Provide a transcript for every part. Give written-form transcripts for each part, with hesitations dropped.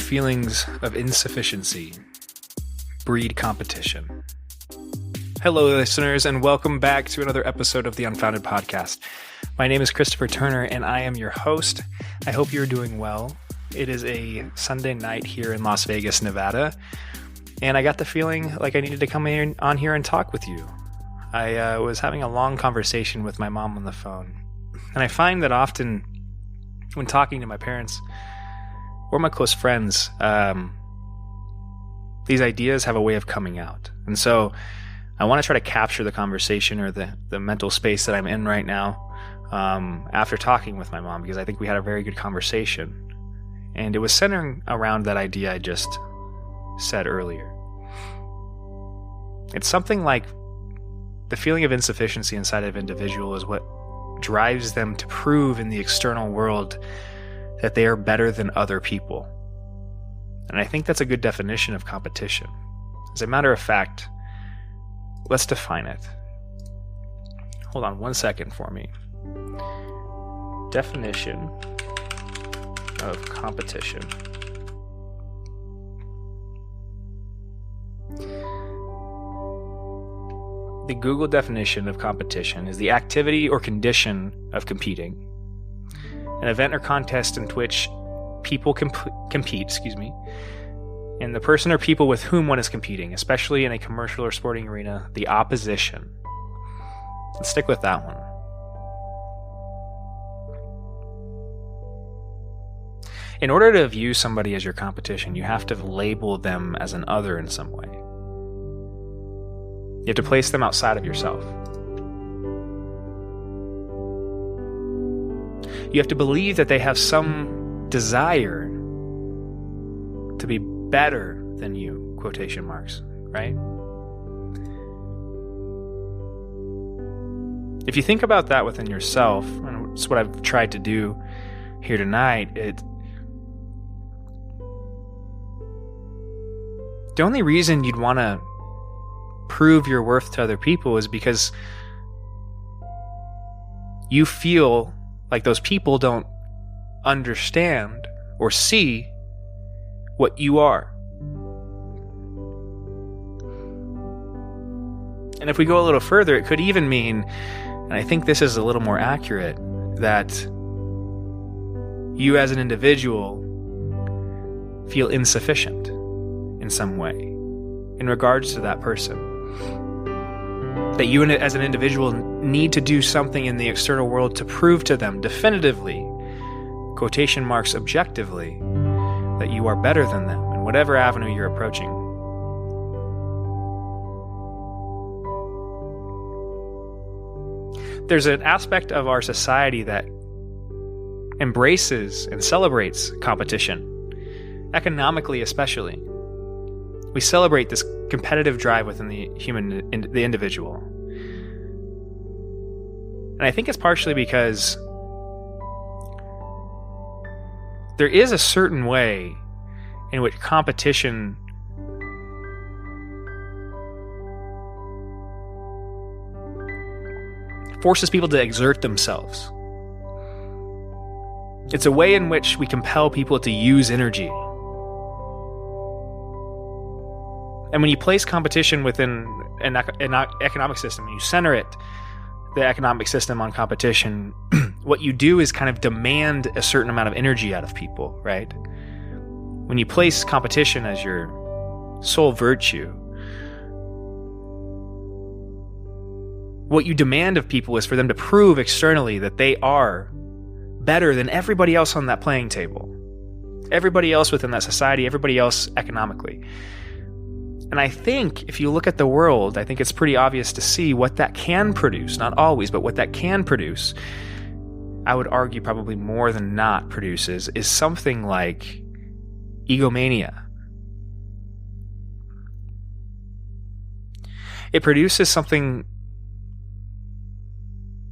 feelings of insufficiency breed competition. Hello, listeners, and welcome back to another episode of the Unfounded Podcast. My name is Christopher Turner, and I am your host. I hope you're doing well. It is a Sunday night here in Las Vegas, Nevada, and I got the feeling like I needed to come on here and talk with you. I was having a long conversation with my mom on the phone, and I find that often when talking to my parents or my close friends, these ideas have a way of coming out. And so I want to try to capture the conversation or the mental space that I'm in right now after talking with my mom, because I think we had a very good conversation. And it was centering around that idea I just said earlier. It's something like the feeling of insufficiency inside of an individual is what drives them to prove in the external world that they are better than other people. And I think that's a good definition of competition. As a matter of fact, let's define it. Hold on one second for me. Definition of competition. The Google definition of competition is the activity or condition of competing, an event or contest in which people compete, and the person or people with whom one is competing, especially in a commercial or sporting arena, the opposition. Let's stick with that one. In order to view somebody as your competition, you have to label them as an other in some way. You have to place them outside of yourself. You have to believe that they have some desire to be better than you, quotation marks, right? If you think about that within yourself, and it's what I've tried to do here tonight, the only reason you'd want to prove your worth to other people is because you feel like those people don't understand or see what you are. And if we go a little further, it could even mean, and I think this is a little more accurate, that you as an individual feel insufficient in some way in regards to that person. That you as an individual need to do something in the external world to prove to them definitively, quotation marks objectively, that you are better than them in whatever avenue you're approaching. There's an aspect of our society that embraces and celebrates competition, economically especially. We celebrate this competitive drive within the individual. And I think it's partially because there is a certain way in which competition forces people to exert themselves. It's a way in which we compel people to use energy. And when you place competition within an economic system, and you center the economic system on competition, what you do is kind of demand a certain amount of energy out of people, right? When you place competition as your sole virtue, what you demand of people is for them to prove externally that they are better than everybody else on that playing table, everybody else within that society, everybody else economically. And I think if you look at the world, I think it's pretty obvious to see what that can produce. Not always, but what that can produce, I would argue probably more than not produces, is something like egomania. It produces something,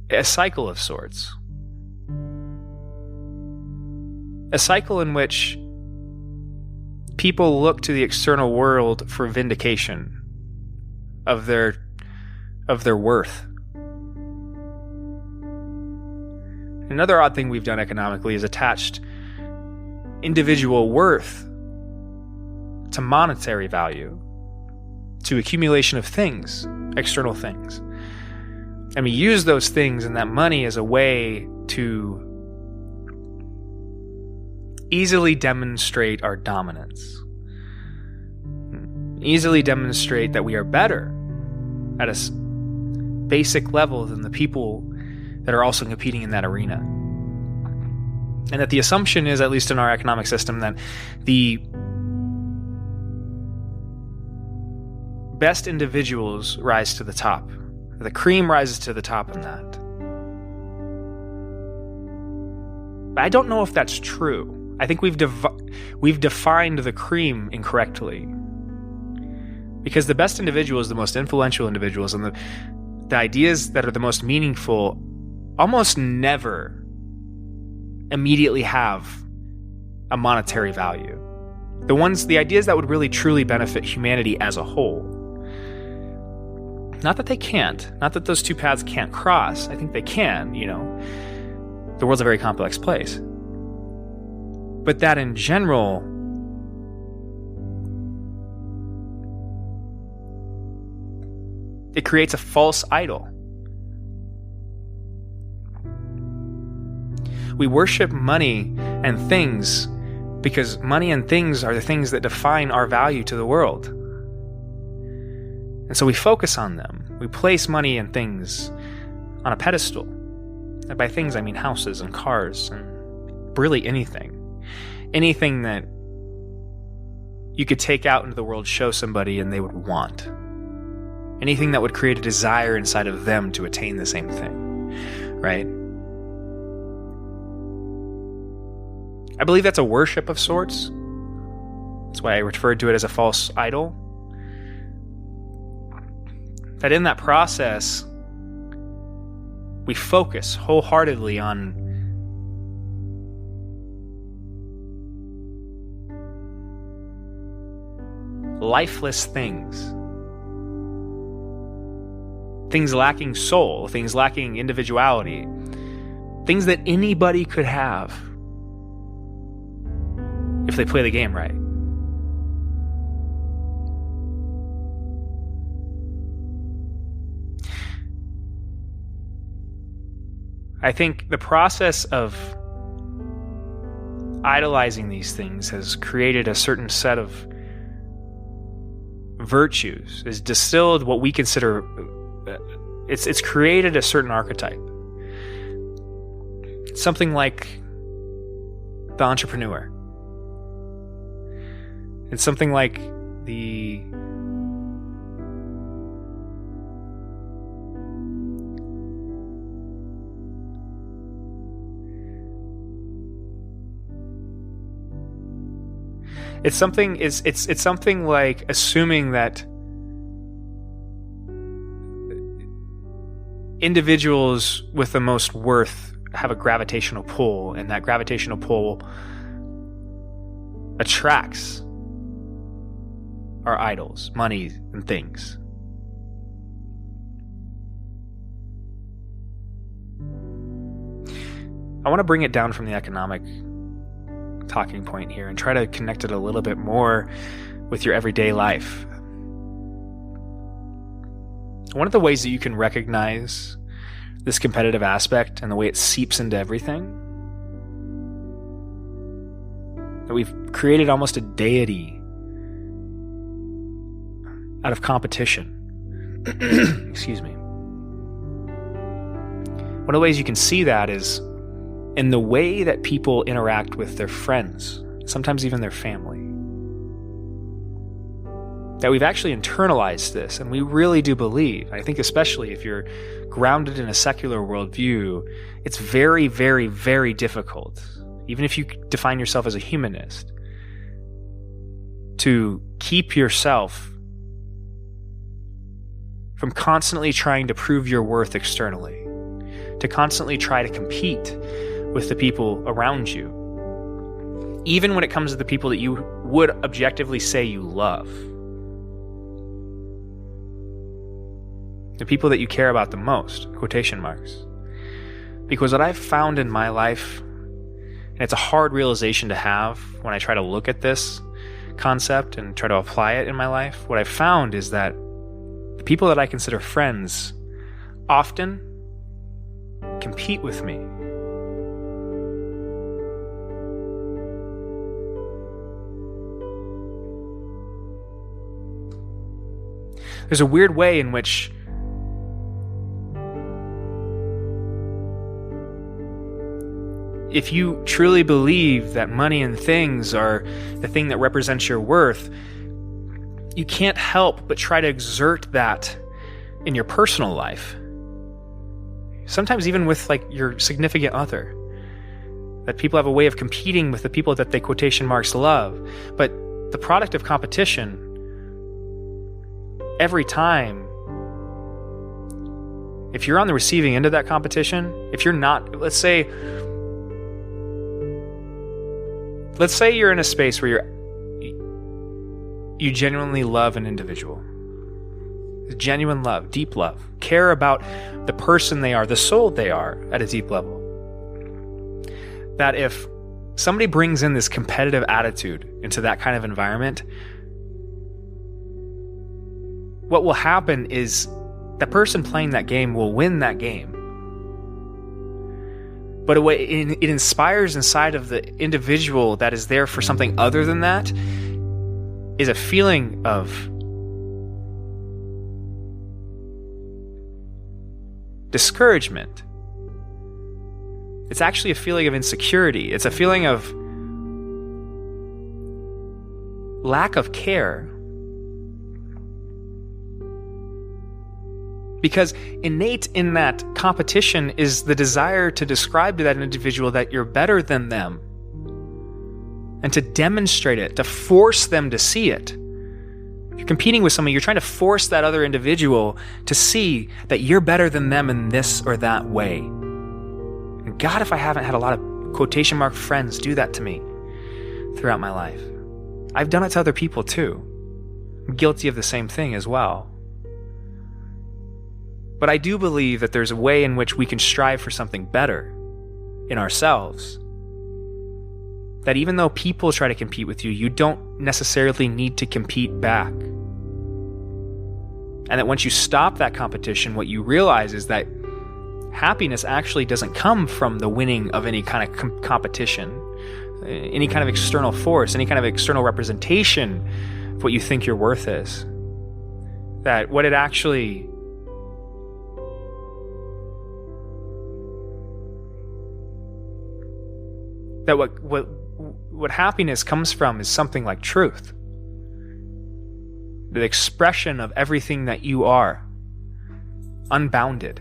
a cycle of sorts. A cycle in which people look to the external world for vindication of their worth. Another odd thing we've done economically is attached individual worth to monetary value, to accumulation of things, external things. And we use those things and that money as a way to easily demonstrate our dominance, easily demonstrate that we are better at a basic level than the people that are also competing in that arena. And that the assumption is, at least in our economic system, that the best individuals rise to the top. The cream rises to the top in that. But I don't know if that's true. I think we've defined the cream incorrectly. Because the best individuals, the most influential individuals, and the ideas that are the most meaningful almost never immediately have a monetary value. The ideas that would really truly benefit humanity as a whole. Not that they can't. Not that those two paths can't cross. I think they can, The world's a very complex place. But that in general, it creates a false idol. We worship money and things because money and things are the things that define our value to the world. And so we focus on them. We place money and things on a pedestal. And by things, I mean houses and cars and really anything. Anything that you could take out into the world, show somebody, and they would want. Anything that would create a desire inside of them to attain the same thing, right? I believe that's a worship of sorts. That's why I referred to it as a false idol. That in that process, we focus wholeheartedly on lifeless things. Things lacking soul, things lacking individuality, things that anybody could have if they play the game right. I think the process of idolizing these things has created a certain set of virtues, has distilled what we consider, it's created a certain archetype. Something like the entrepreneur. It's something like the It's something like assuming that individuals with the most worth have a gravitational pull, and that gravitational pull attracts our idols, money, and things. I want to bring it down from the economic talking point here and try to connect it a little bit more with your everyday life. One of the ways that you can recognize this competitive aspect and the way it seeps into everything, that we've created almost a deity out of competition. Excuse me. One of the ways you can see that is in the way that people interact with their friends, sometimes even their family. That we've actually internalized this, and we really do believe, I think especially if you're grounded in a secular worldview, it's very, very, very difficult, even if you define yourself as a humanist, to keep yourself from constantly trying to prove your worth externally, to constantly try to compete with the people around you, even when it comes to the people that you would objectively say you love, the people that you care about the most, quotation marks. Because what I've found in my life, and it's a hard realization to have when I try to look at this, concept and try to apply it in my life, what I've found is that the people that I consider friends often compete with me. There's a weird way in which if you truly believe that money and things are the thing that represents your worth, you can't help but try to exert that in your personal life. Sometimes even with like your significant other. That people have a way of competing with the people that they quotation marks love. But the product of competition, every time, if you're on the receiving end of that competition, if you're not, let's say you're in a space where you genuinely love an individual. Genuine love, deep love. Care about the person they are, the soul they are at a deep level. That if somebody brings in this competitive attitude into that kind of environment, what will happen is the person playing that game will win that game. But it inspires inside of the individual that is there for something other than that is a feeling of discouragement. It's actually a feeling of insecurity. It's a feeling of lack of care. Because innate in that competition is the desire to describe to that individual that you're better than them. And to demonstrate it, to force them to see it. You're competing with someone, you're trying to force that other individual to see that you're better than them in this or that way. And God, if I haven't had a lot of quotation mark friends do that to me throughout my life. I've done it to other people too. I'm guilty of the same thing as well. But I do believe that there's a way in which we can strive for something better in ourselves. That even though people try to compete with you, you don't necessarily need to compete back. And that once you stop that competition, what you realize is that happiness actually doesn't come from the winning of any kind of competition, any kind of external force, any kind of external representation of what you think your worth is. That what it actually that what happiness comes from is something like truth. The expression of everything that you are, unbounded.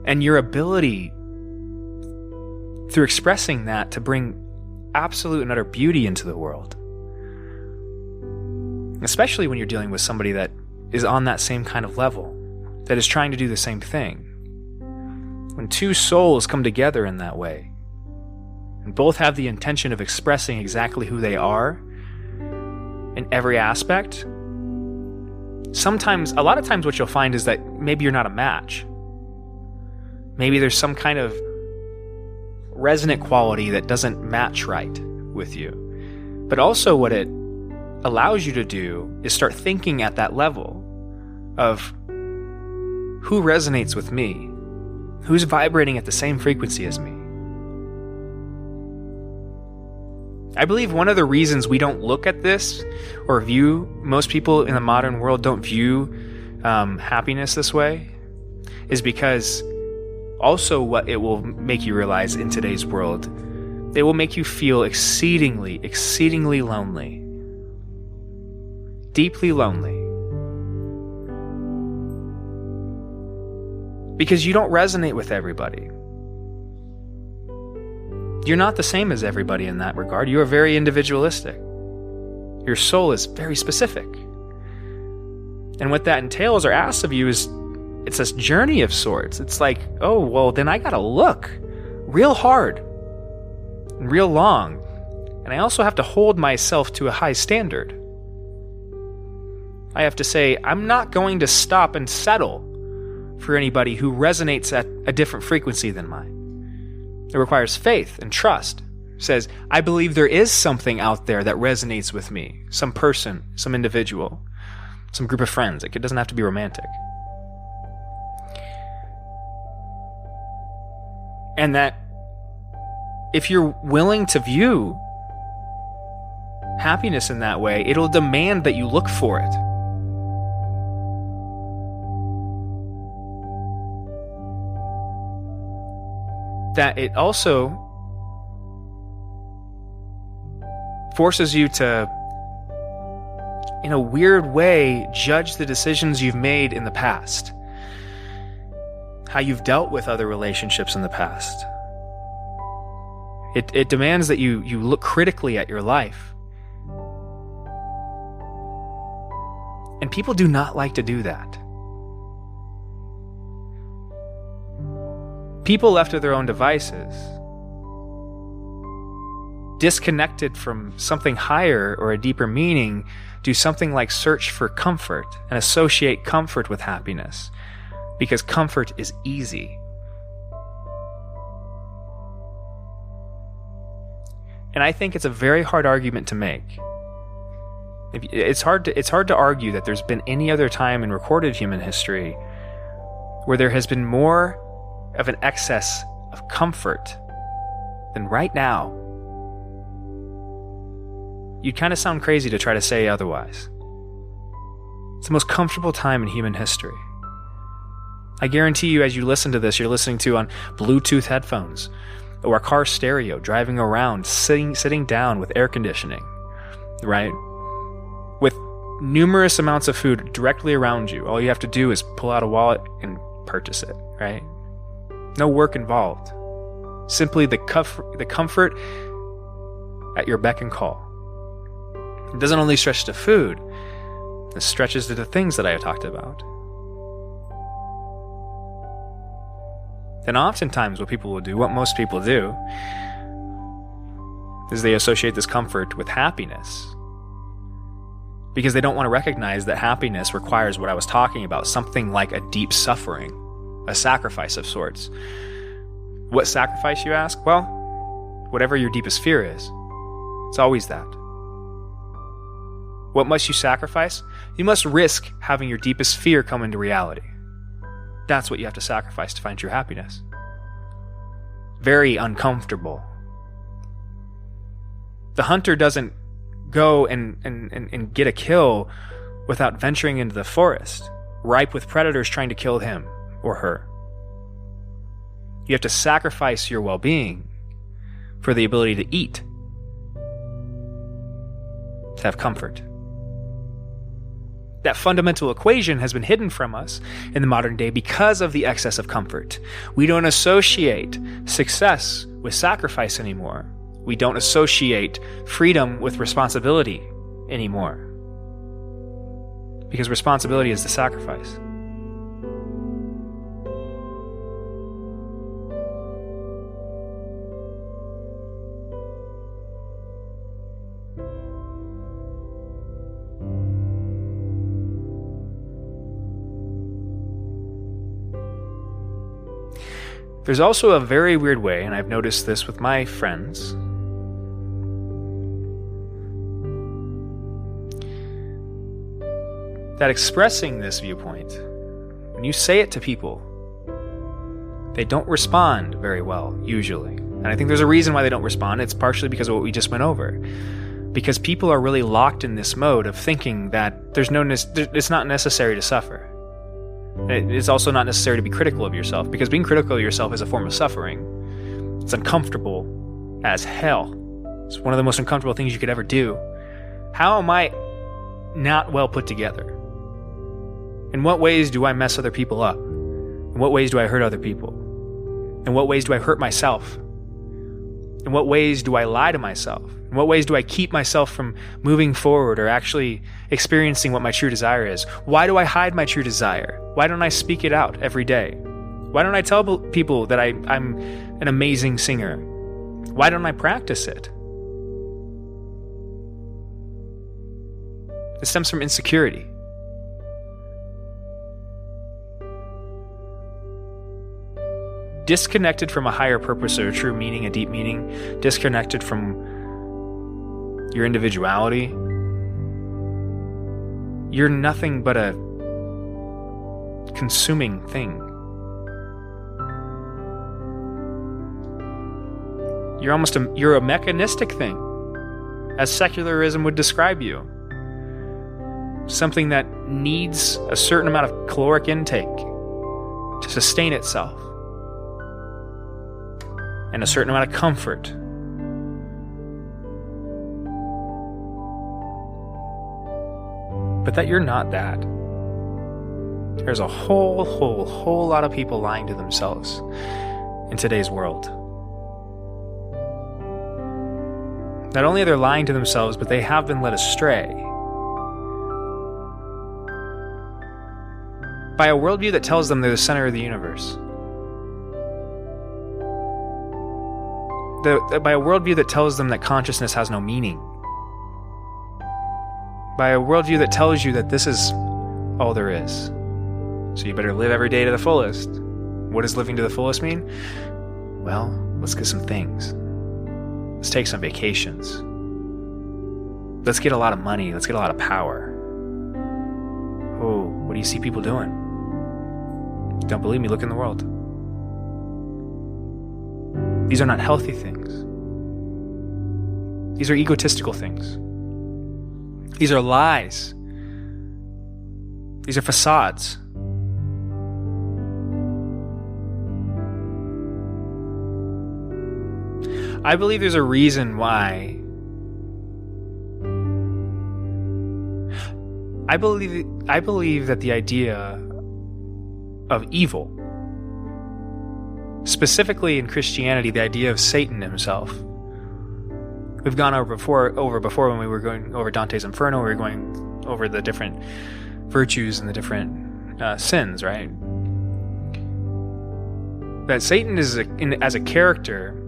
And your ability through expressing that to bring absolute and utter beauty into the world. Especially when you're dealing with somebody that is on that same kind of level, that is trying to do the same thing. When two souls come together in that way, and both have the intention of expressing exactly who they are in every aspect, a lot of times what you'll find is that maybe you're not a match. Maybe there's some kind of resonant quality that doesn't match right with you. But also what it allows you to do is start thinking at that level of who resonates with me, who's vibrating at the same frequency as me. I believe one of the reasons we don't look at this or most people in the modern world don't view happiness this way is because also what it will make you realize in today's world, it will make you feel exceedingly, exceedingly lonely. Deeply lonely. Because you don't resonate with everybody. You're not the same as everybody in that regard. You are very individualistic. Your soul is very specific. And what that entails or asks of you is, it's this journey of sorts. It's like, oh, well, then I gotta look real hard and real long. And I also have to hold myself to a high standard. I have to say, I'm not going to stop and settle for anybody who resonates at a different frequency than mine. It requires faith and trust says, I believe there is something out there that resonates with me, some person, some individual, some group of friends. Like, it doesn't have to be romantic. And that if you're willing to view happiness in that way, it'll demand that you look for it. That it also forces you to, in a weird way, judge the decisions you've made in the past, how you've dealt with other relationships in the past. It demands that you look critically at your life. And people do not like to do that. People left to their own devices, disconnected from something higher or a deeper meaning, do something like search for comfort and associate comfort with happiness, because comfort is easy. And I think it's a very hard argument to make. It's hard to argue that there's been any other time in recorded human history where there has been more of an excess of comfort than right now. You'd kind of sound crazy to try to say otherwise. It's the most comfortable time in human history. I guarantee you, as you listen to this, you're listening to on Bluetooth headphones or a car stereo, driving around, sitting down with air conditioning, right? With numerous amounts of food directly around you. All you have to do is pull out a wallet and purchase it, right? No work involved. Simply the comfort at your beck and call. It doesn't only stretch to food. It stretches to the things that I have talked about. Then oftentimes what people will do, what most people do, is they associate this comfort with happiness. Because they don't want to recognize that happiness requires what I was talking about, something like a deep suffering, a sacrifice of sorts. What sacrifice, you ask? Well, whatever your deepest fear is. It's always that. What must you sacrifice? You must risk having your deepest fear come into reality. That's what you have to sacrifice to find true happiness. Very uncomfortable. The hunter doesn't go and get a kill without venturing into the forest, ripe with predators trying to kill him or her. You have to sacrifice your well-being for the ability to eat, to have comfort. That fundamental equation has been hidden from us in the modern day because of the excess of comfort. We don't associate success with sacrifice anymore. We don't associate freedom with responsibility anymore. Because responsibility is the sacrifice. There's also a very weird way, and I've noticed this with my friends, that expressing this viewpoint, when you say it to people, they don't respond very well, usually. And I think there's a reason why they don't respond. It's partially because of what we just went over. Because people are really locked in this mode of thinking that it's not necessary to suffer. It's also not necessary to be critical of yourself, because being critical of yourself is a form of suffering. It's uncomfortable as hell. It's one of the most uncomfortable things you could ever do. How am I not well put together? In what ways do I mess other people up? In what ways do I hurt other people? In what ways do I hurt myself? In what ways do I lie to myself? In what ways do I keep myself from moving forward or actually experiencing what my true desire is? Why do I hide my true desire? Why don't I speak it out every day? Why don't I tell people that I'm an amazing singer? Why don't I practice it? It stems from insecurity. disconnected from a higher purpose or a true meaning, a deep meaning, disconnected from your individuality, you're nothing but a consuming thing. You're a mechanistic thing, as secularism would describe you. Something that needs a certain amount of caloric intake to sustain itself, and a certain amount of comfort. But that you're not that. There's a whole lot of people lying to themselves in today's world. Not only are they lying to themselves, but they have been led astray by a worldview that tells them they're the center of the universe. By a worldview that tells them that consciousness has no meaning. By a worldview that tells you that this is all there is. So you better live every day to the fullest. What does living to the fullest mean? Well, let's get some things. Let's take some vacations. Let's get a lot of money. Let's get a lot of power. Oh, what do you see people doing? Don't believe me? Look in the world. These are not healthy things. These are egotistical things. These are lies. These are facades. I believe there's a reason why. I believe that the idea of evil, specifically in Christianity, the idea of Satan himself. We've gone over before when we were going over Dante's Inferno. We were going over the different virtues and the different sins, right? That Satan is as a character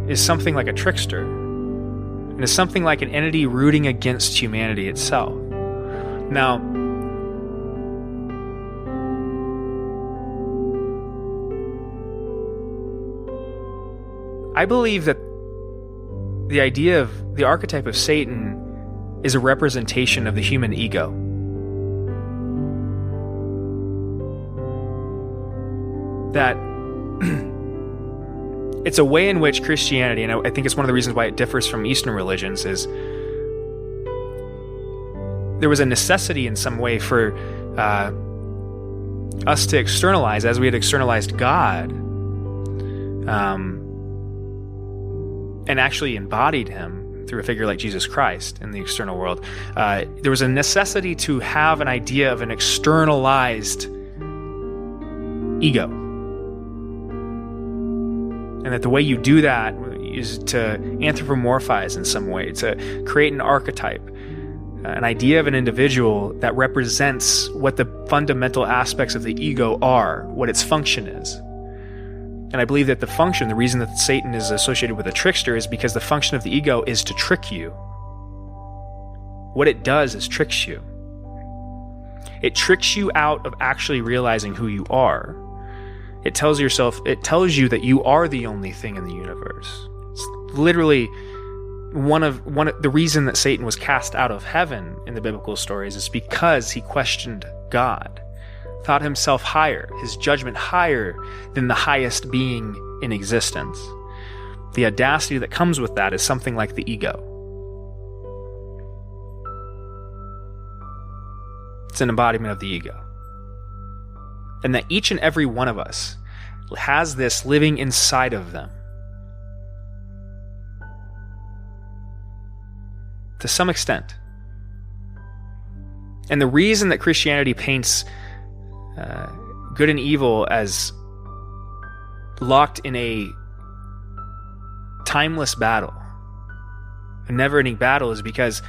is something like a trickster, and is something like an entity rooting against humanity itself. Now, I believe that the idea of the archetype of Satan is a representation of the human ego. That it's a way in which Christianity, and I think it's one of the reasons why it differs from Eastern religions, is there was a necessity in some way for us to externalize, as we had externalized God, and actually embodied him through a figure like Jesus Christ in the external world. There was a necessity to have an idea of an externalized ego. And that the way you do that is to anthropomorphize in some way, to create an archetype, an idea of an individual that represents what the fundamental aspects of the ego are, what its function is. And I believe that the reason that Satan is associated with a trickster is because the function of the ego is to trick you. What it does is tricks you. It tricks you out of actually realizing who you are. It tells you that you are the only thing in the universe. It's literally one of the reason that Satan was cast out of heaven in the biblical stories is because he questioned God, thought himself higher, his judgment higher than the highest being in existence. The audacity that comes with that is something like the ego. It's an embodiment of the ego. And that each and every one of us has this living inside of them. To some extent. And the reason that Christianity paints good and evil as locked in a timeless battle, a never-ending battle, is because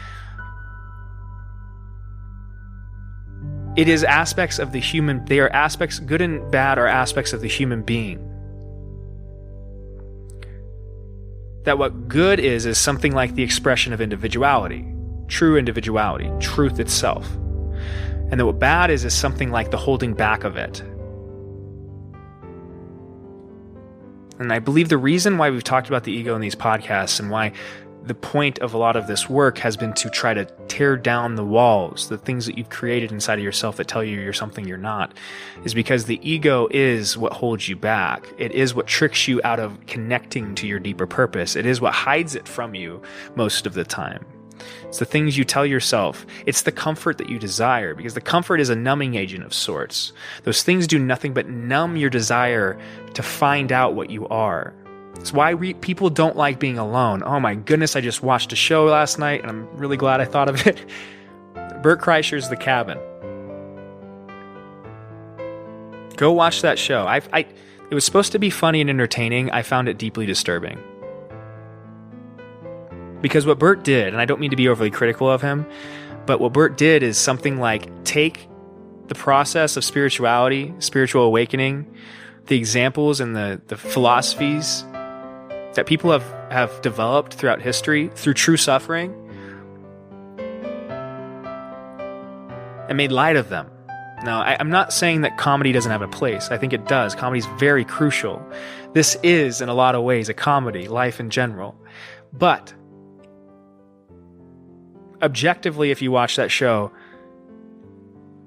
it is aspects of the human, they are aspects, good and bad are aspects of the human being. That what good is something like the expression of individuality, true individuality, truth itself. And that what bad is something like the holding back of it. And I believe the reason why we've talked about the ego in these podcasts and why the point of a lot of this work has been to try to tear down the walls, the things that you've created inside of yourself that tell you you're something you're not, is because the ego is what holds you back. It is what tricks you out of connecting to your deeper purpose. It is what hides it from you most of the time. It's the things you tell yourself. It's the comfort that you desire, because the comfort is a numbing agent of sorts. Those things do nothing but numb your desire to find out what you are. It's why people don't like being alone. Oh my goodness, I just watched a show last night, and I'm really glad I thought of it. Bert Kreischer's The Cabin. Go watch that show. It was supposed to be funny and entertaining. I found it deeply disturbing. Because what Bert did, and I don't mean to be overly critical of him, but what Bert did is something like take the process of spirituality, spiritual awakening, the examples and the philosophies that people have developed throughout history through true suffering, and made light of them. Now, I'm not saying that comedy doesn't have a place. I think it does. Comedy is very crucial. This is, in a lot of ways, a comedy, life in general. But objectively, if you watch that show,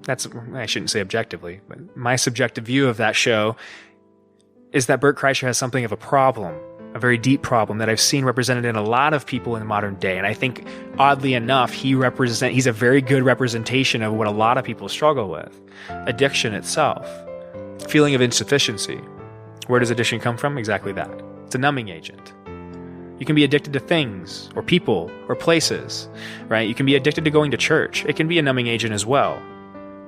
I shouldn't say objectively, but my subjective view of that show is that Bert Kreischer has something of a problem, a very deep problem that I've seen represented in a lot of people in the modern day. And I think, oddly enough, he's a very good representation of what a lot of people struggle with. Addiction itself. Feeling of insufficiency. Where does addiction come from? Exactly that. It's a numbing agent. You can be addicted to things, or people, or places, right? You can be addicted to going to church. It can be a numbing agent as well.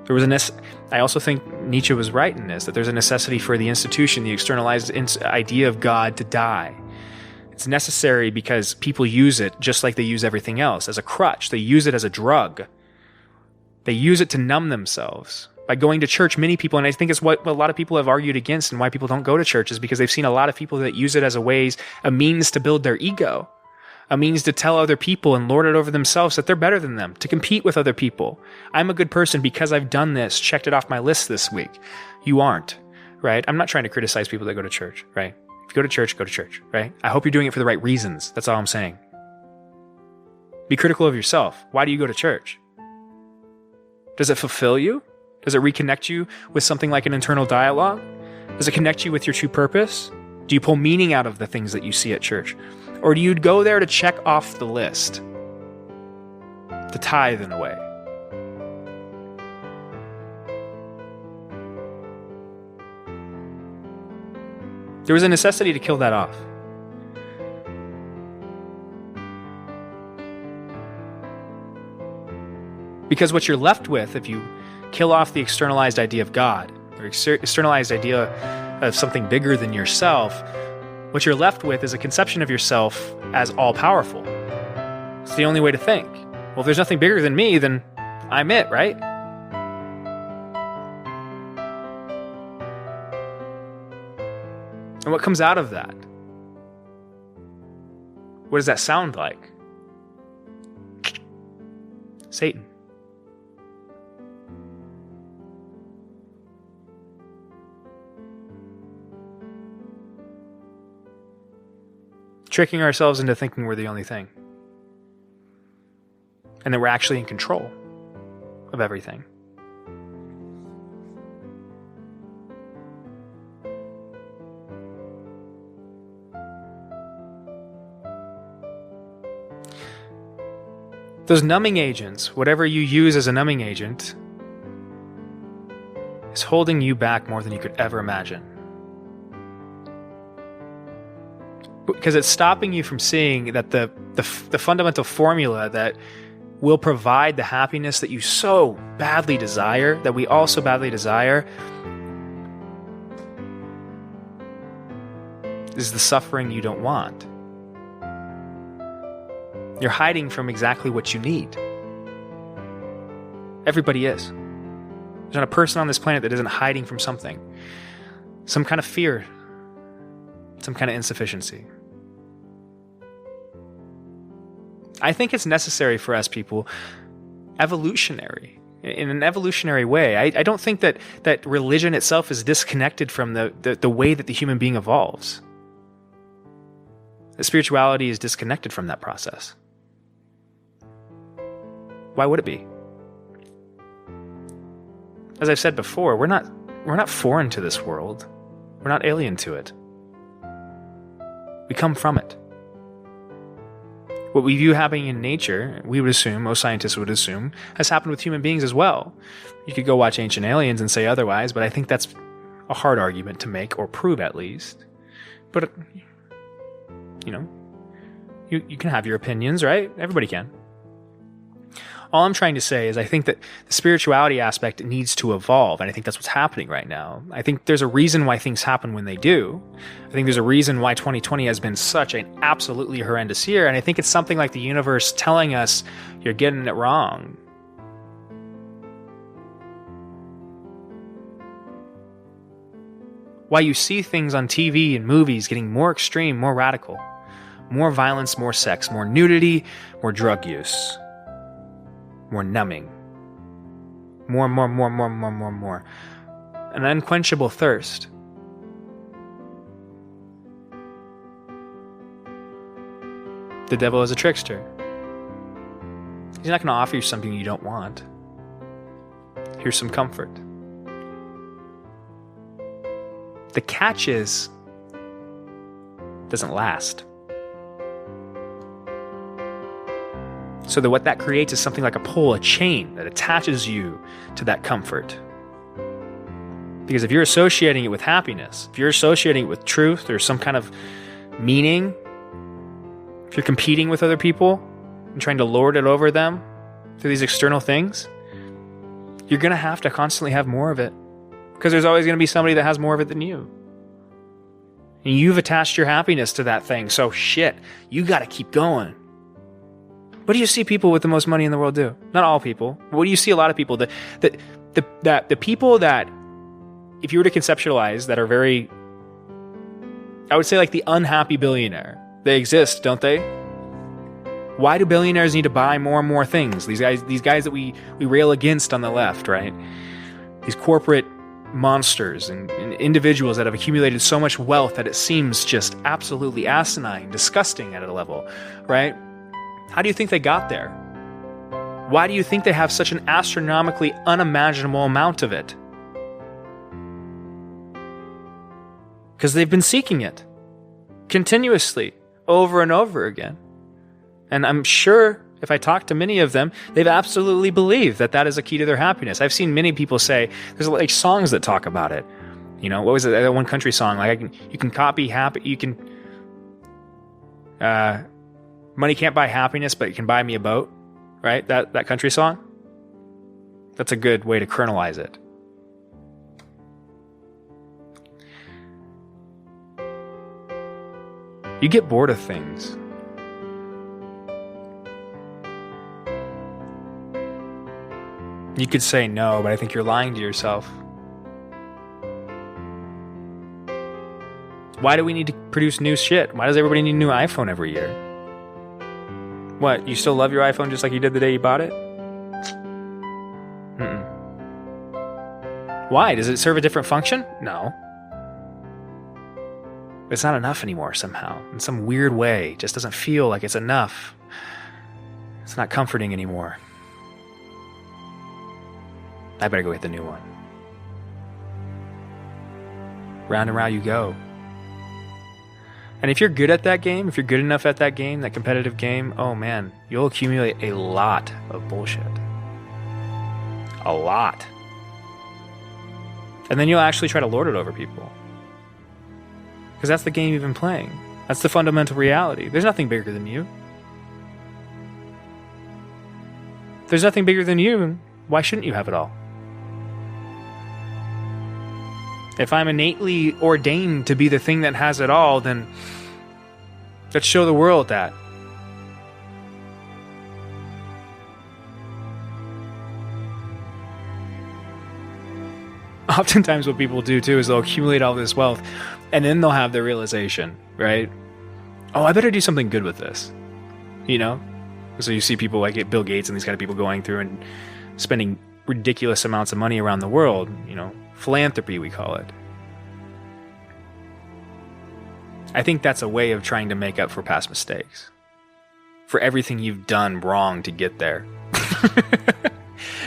I also think Nietzsche was right in this, that there's a necessity for the institution, the externalized idea of God, to die. It's necessary because people use it just like they use everything else, as a crutch. They use it as a drug. They use it to numb themselves. By going to church, many people, and I think it's what a lot of people have argued against and why people don't go to church, is because they've seen a lot of people that use it as a means to build their ego, a means to tell other people and lord it over themselves that they're better than them, to compete with other people. I'm a good person because I've done this, checked it off my list this week. You aren't, right? I'm not trying to criticize people that go to church, right? If you go to church, right? I hope you're doing it for the right reasons. That's all I'm saying. Be critical of yourself. Why do you go to church? Does it fulfill you? Does it reconnect you with something like an internal dialogue? Does it connect you with your true purpose? Do you pull meaning out of the things that you see at church? Or do you go there to check off the list? To tithe in a way? There was a necessity to kill that off. Because what you're left with, if you kill off the externalized idea of God, or externalized idea of something bigger than yourself, what you're left with is a conception of yourself as all-powerful. It's the only way to think. Well, if there's nothing bigger than me, then I'm it, right? And what comes out of that? What does that sound like? Satan. Tricking ourselves into thinking we're the only thing. And that we're actually in control of everything. Those numbing agents, whatever you use as a numbing agent, is holding you back more than you could ever imagine. Because it's stopping you from seeing that the fundamental formula that will provide the happiness that you so badly desire, that we all so badly desire, is the suffering you don't want. You're hiding from exactly what you need. Everybody is. There's not a person on this planet that isn't hiding from something. Some kind of fear. Some kind of insufficiency. I think it's necessary for us people, evolutionary, in an evolutionary way. I don't think that religion itself is disconnected from the way that the human being evolves. Spirituality is disconnected from that process. Why would it be? As I've said before, we're not foreign to this world. We're not alien to it. We come from it. What we view happening in nature, we would assume, most scientists would assume, has happened with human beings as well. You could go watch Ancient Aliens and say otherwise, but I think that's a hard argument to make, or prove at least. But, you can have your opinions, right? Everybody can. All I'm trying to say is I think that the spirituality aspect needs to evolve, and I think that's what's happening right now. I think there's a reason why things happen when they do. I think there's a reason why 2020 has been such an absolutely horrendous year, and I think it's something like the universe telling us, you're getting it wrong. Why you see things on TV and movies getting more extreme, more radical, more violence, more sex, more nudity, more drug use. More numbing. More. An unquenchable thirst. The devil is a trickster. He's not going to offer you something you don't want. Here's some comfort. The catch is, it doesn't last. So that what that creates is something like a pull, a chain that attaches you to that comfort. Because if you're associating it with happiness, if you're associating it with truth or some kind of meaning, if you're competing with other people and trying to lord it over them through these external things, you're going to have to constantly have more of it. Because there's always going to be somebody that has more of it than you. And you've attached your happiness to that thing. So shit, you got to keep going. What do you see people with the most money in the world do? Not all people. What do you see a lot of people? The people that, if you were to conceptualize, that are very, I would say like the unhappy billionaire. They exist, don't they? Why do billionaires need to buy more and more things? These guys that we rail against on the left, right? These corporate monsters and individuals that have accumulated so much wealth that it seems just absolutely asinine, disgusting at a level, right? How do you think they got there? Why do you think they have such an astronomically unimaginable amount of it? Because they've been seeking it continuously, over and over again. And I'm sure if I talk to many of them, they've absolutely believed that that is a key to their happiness. I've seen many people say, there's like songs that talk about it. What was it? That one country song, like you can copy happy, you can, money can't buy happiness, but it can buy me a boat, right? That country song. That's a good way to kernelize it. You get bored of things. You could say no, but I think you're lying to yourself. Why do we need to produce new shit? Why does everybody need a new iPhone every year? What, you still love your iPhone just like you did the day you bought it? Why? Does it serve a different function? No. It's not enough anymore somehow. In some weird way. It just doesn't feel like it's enough. It's not comforting anymore. I better go get the new one. Round and round you go. And if you're good at that game, if you're good enough at that game, that competitive game, oh man, you'll accumulate a lot of bullshit. A lot. And then you'll actually try to lord it over people. Because that's the game you've been playing. That's the fundamental reality. There's nothing bigger than you. If there's nothing bigger than you, why shouldn't you have it all? If I'm innately ordained to be the thing that has it all, then let's show the world that. Oftentimes what people do too is they'll accumulate all this wealth and then they'll have the realization, right? Oh, I better do something good with this. So you see people like Bill Gates and these kind of people going through and spending ridiculous amounts of money around the world, philanthropy we call it. I think that's a way of trying to make up for past mistakes, for everything you've done wrong to get there.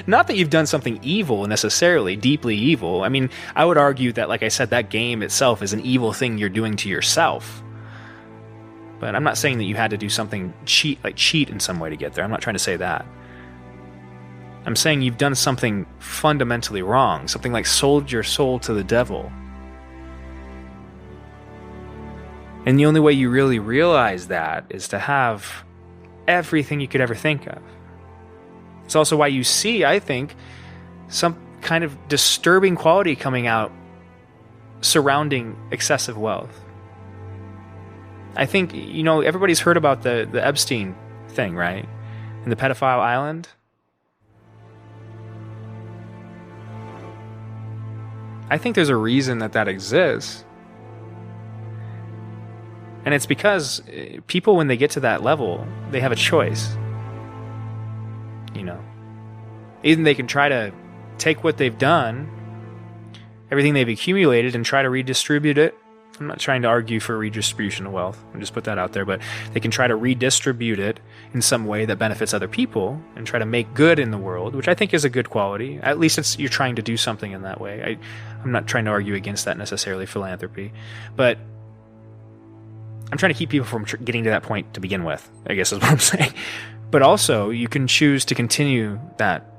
Not that you've done something evil necessarily, deeply evil. I mean, I would argue that, like I said, that game itself is an evil thing you're doing to yourself. But I'm not saying that you had to do something cheat in some way to get there. I'm not trying to say that. I'm saying you've done something fundamentally wrong, something like sold your soul to the devil. And the only way you really realize that is to have everything you could ever think of. It's also why you see, I think, some kind of disturbing quality coming out surrounding excessive wealth. I think, everybody's heard about the Epstein thing, right? And the pedophile island. I think there's a reason that exists. And it's because people, when they get to that level, they have a choice. Either they can try to take what they've done, everything they've accumulated, and try to redistribute it. I'm not trying to argue for redistribution of wealth. I'll just put that out there. But they can try to redistribute it in some way that benefits other people and try to make good in the world, which I think is a good quality. At least you're trying to do something in that way. I'm not trying to argue against that necessarily, philanthropy. But I'm trying to keep people from getting to that point to begin with, I guess is what I'm saying. But also, you can choose to continue that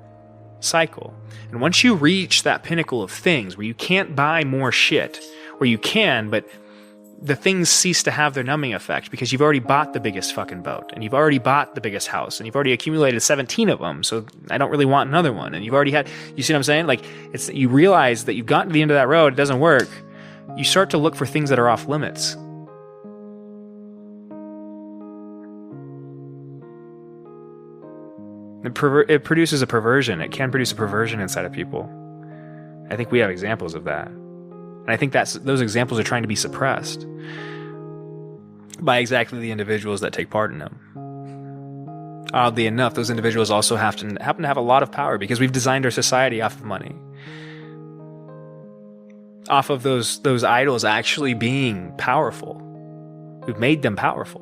cycle. And once you reach that pinnacle of things where you can't buy more shit, or you can, but the things cease to have their numbing effect because you've already bought the biggest fucking boat, and you've already bought the biggest house, and you've already accumulated 17 of them, so I don't really want another one. And you've already had, you see what I'm saying? Like, you realize that you've gotten to the end of that road, it doesn't work. You start to look for things that are off limits. It produces a perversion. It can produce a perversion inside of people. I think we have examples of that. And I think those examples are trying to be suppressed by exactly the individuals that take part in them. Oddly enough, those individuals also happen to have a lot of power because we've designed our society off of money. Off of those idols actually being powerful. We've made them powerful.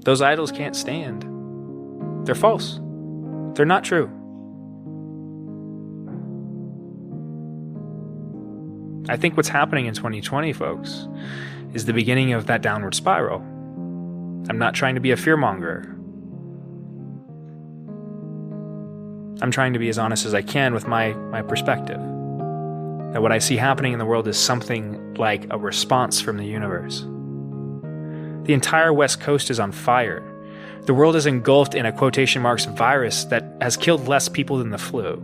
Those idols can't stand. They're false. They're not true. I think what's happening in 2020, folks, is the beginning of that downward spiral. I'm not trying to be a fearmonger. I'm trying to be as honest as I can with my perspective. That what I see happening in the world is something like a response from the universe. The entire West Coast is on fire. The world is engulfed in a quotation marks virus that has killed less people than the flu,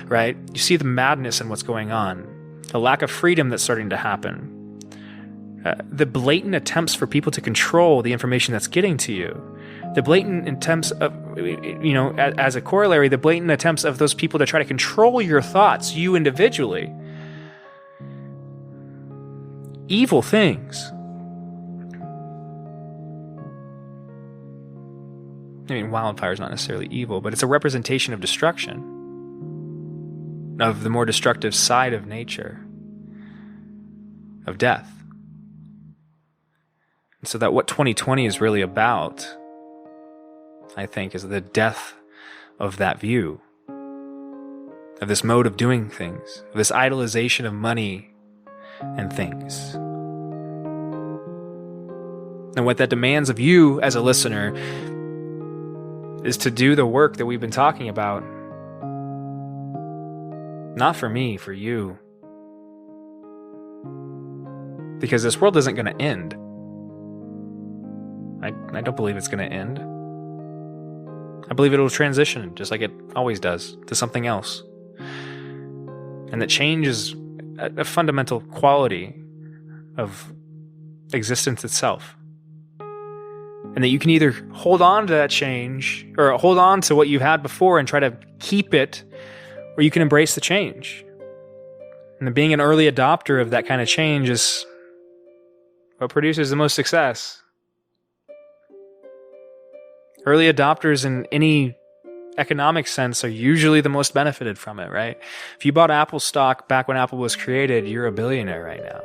right? You see the madness in what's going on, the lack of freedom that's starting to happen, the blatant attempts for people to control the information that's getting to you, the blatant attempts of, as a corollary, the blatant attempts of those people to try to control your thoughts, you individually. Evil things. I mean, wildfire is not necessarily evil, but it's a representation of destruction, of the more destructive side of nature, of death. And so that what 2020 is really about, I think, is the death of that view, of this mode of doing things, of this idolization of money and things. And what that demands of you as a listener is to do the work that we've been talking about. Not for me, for you. Because this world isn't going to end. I don't believe it's going to end. I believe it'll transition, just like it always does, to something else. And that change is a fundamental quality of existence itself. And that you can either hold on to that change or hold on to what you've had before and try to keep it, or you can embrace the change. And then being an early adopter of that kind of change is what produces the most success. Early adopters in any economic sense are usually the most benefited from it, right? If you bought Apple stock back when Apple was created, you're a billionaire right now.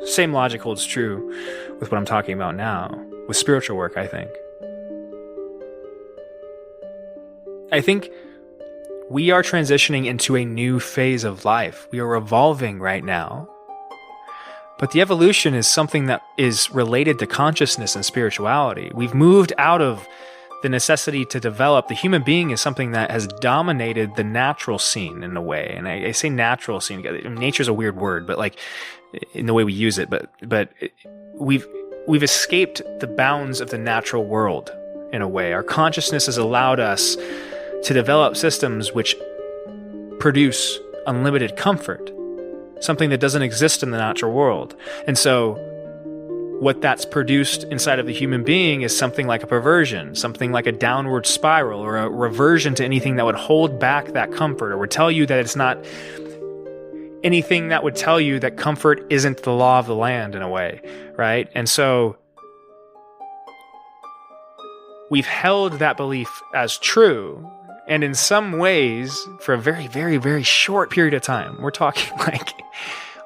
Same logic holds true with what I'm talking about now, with spiritual work, I think. I think we are transitioning into a new phase of life. We are evolving right now. But the evolution is something that is related to consciousness and spirituality. We've moved out of the necessity to develop. The human being is something that has dominated the natural scene in a way. And I say natural scene. Nature's a weird word, but like in the way we use it. But we've escaped the bounds of the natural world in a way. Our consciousness has allowed us to develop systems which produce unlimited comfort. Something that doesn't exist in the natural world. And so what that's produced inside of the human being is something like a perversion, something like a downward spiral or a reversion to anything that would hold back that comfort or would tell you that it's not anything that would tell you that comfort isn't the law of the land in a way, right? And so we've held that belief as true. And in some ways, for a very, very, very short period of time, we're talking like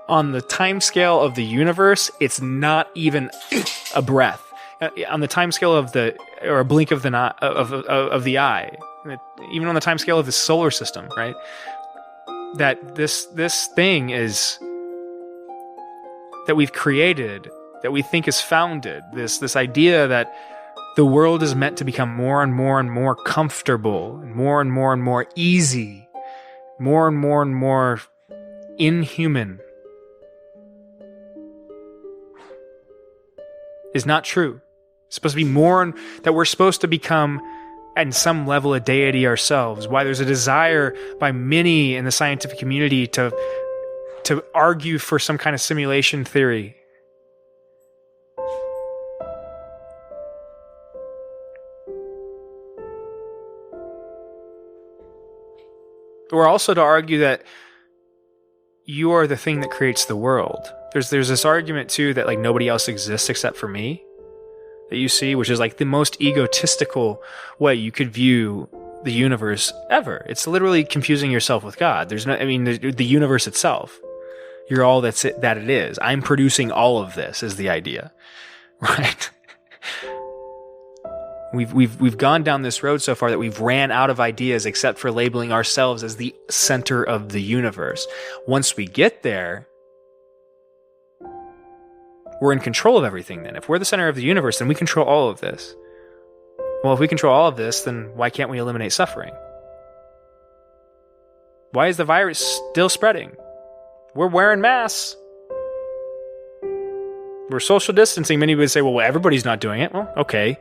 on the time scale of the universe, it's not even a breath. On the time scale of or a blink of the eye, even on the time scale of the solar system, right? That this thing is that we've created, that we think is founded, this idea that the world is meant to become more and more and more comfortable, and more easy, more and more inhuman, is not true. It's supposed to be more that we're supposed to become, at some level, a deity ourselves. Why there's a desire by many in the scientific community to argue for some kind of simulation theory. Or also to argue that you are the thing that creates the world. There's this argument too that like nobody else exists except for me that you see, which is like the most egotistical way you could view the universe ever. It's literally confusing yourself with God. The universe itself. You're all that it is. I'm producing all of this is the idea, right? We've gone down this road so far that we've ran out of ideas except for labeling ourselves as the center of the universe. Once we get there, we're in control of everything then. If we're the center of the universe, then we control all of this. Well, if we control all of this, then why can't we eliminate suffering? Why is the virus still spreading? We're wearing masks. We're social distancing. Many would say, well, everybody's not doing it. Well, okay.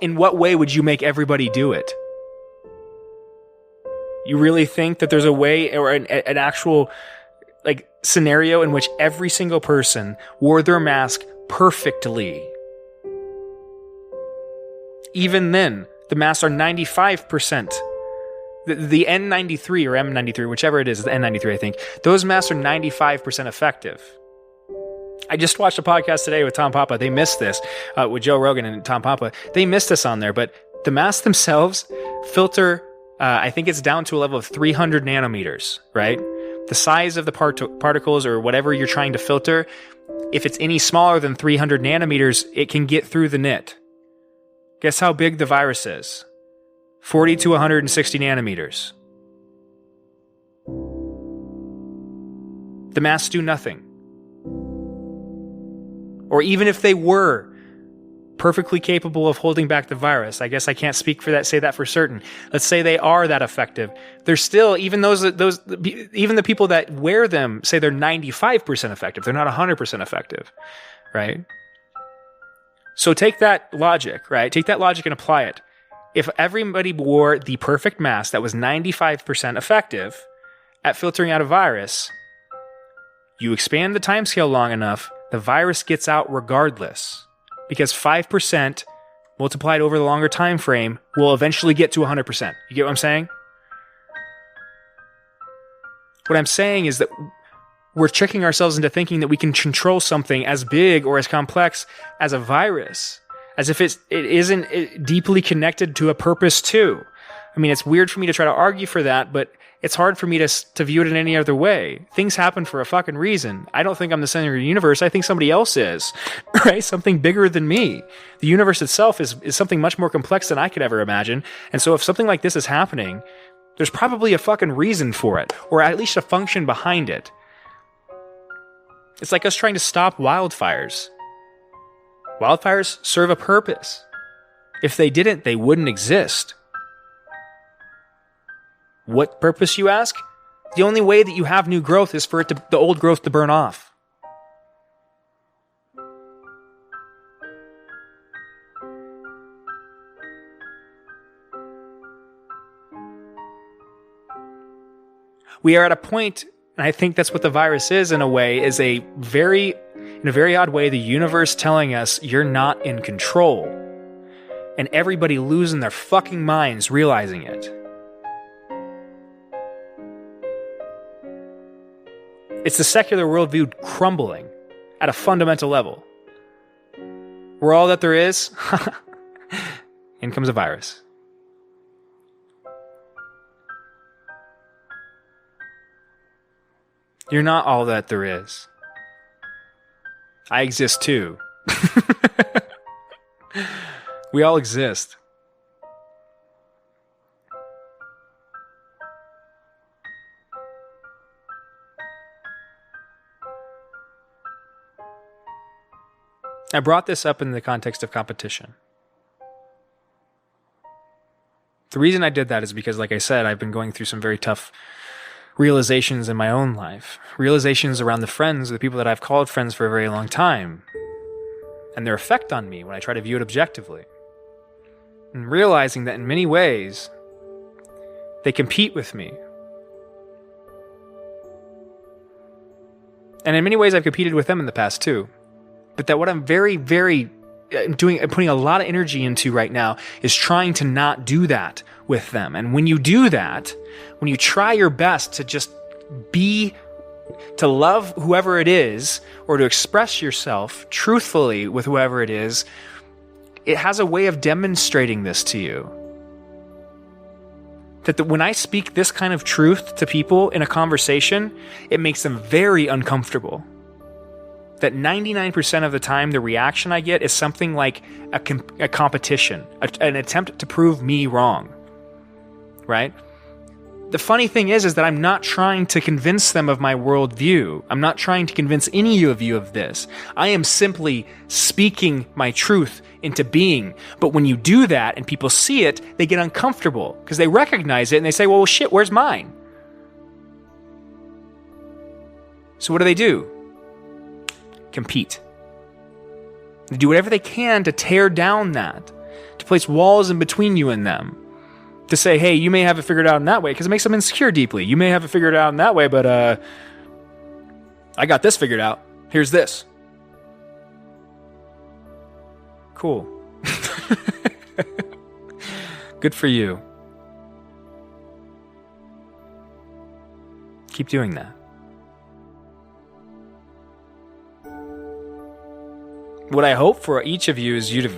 In what way would you make everybody do it? You really think that there's a way or an actual like scenario in which every single person wore their mask perfectly? Even then, the masks are 95%. The N93 or M93, whichever it is, the N93, I think, those masks are 95% effective. I just watched a podcast today with Tom Papa. They missed this, with Joe Rogan and Tom Papa. They missed this on there, but the masks themselves filter, I think it's down to a level of 300 nanometers, right? The size of the particles or whatever you're trying to filter, if it's any smaller than 300 nanometers, it can get through the net. Guess how big the virus is? 40 to 160 nanometers. The masks do nothing. Or even if they were perfectly capable of holding back the virus, I guess I can't say that for certain. Let's say they are that effective. They're still, even even the people that wear them say they're 95% effective. They're not 100% effective, right? So take that logic, right? Take that logic and apply it. If everybody wore the perfect mask that was 95% effective at filtering out a virus, you expand the timescale long enough, the virus gets out regardless. Because 5% multiplied over the longer time frame will eventually get to 100%. You get what I'm saying? What I'm saying is that we're tricking ourselves into thinking that we can control something as big or as complex as a virus, as if it isn't deeply connected to a purpose too. I mean, it's weird for me to try to argue for that, but it's hard for me to view it in any other way. Things happen for a fucking reason. I don't think I'm the center of the universe. I think somebody else is, right? Something bigger than me. The universe itself is something much more complex than I could ever imagine. And so if something like this is happening, there's probably a fucking reason for it, or at least a function behind it. It's like us trying to stop wildfires. Wildfires serve a purpose. If they didn't, they wouldn't exist. What purpose, you ask? The only way that you have new growth is for the old growth to burn off. We are at a point, and I think that's what the virus is in a way, is in a very odd way, the universe telling us you're not in control. And everybody losing their fucking minds realizing it. It's the secular worldview crumbling at a fundamental level. We're all that there is. In comes a virus. You're not all that there is. I exist too. We all exist. I brought this up in the context of competition. The reason I did that is because, like I said, I've been going through some very tough realizations in my own life. Realizations around the friends, the people that I've called friends for a very long time. And their effect on me when I try to view it objectively. And realizing that in many ways, they compete with me. And in many ways, I've competed with them in the past too. But that what I'm putting a lot of energy into right now is trying to not do that with them. And when you do that, when you try your best to just to love whoever it is, or to express yourself truthfully with whoever it is, it has a way of demonstrating this to you. That when I speak this kind of truth to people in a conversation, it makes them very uncomfortable. That 99% of the time, the reaction I get is something like a competition, an attempt to prove me wrong, right? The funny thing is that I'm not trying to convince them of my worldview. I'm not trying to convince any of you of this. I am simply speaking my truth into being. But when you do that and people see it, they get uncomfortable because they recognize it and they say, well, shit, where's mine? So what do? Compete. They do whatever they can to tear down that, to place walls in between you and them, to say, hey, you may have it figured out in that way, because it makes them insecure deeply. You may have it figured out in that way, but I got this figured out. Here's this. Cool. Good for you. Keep doing that. What I hope for each of you is you to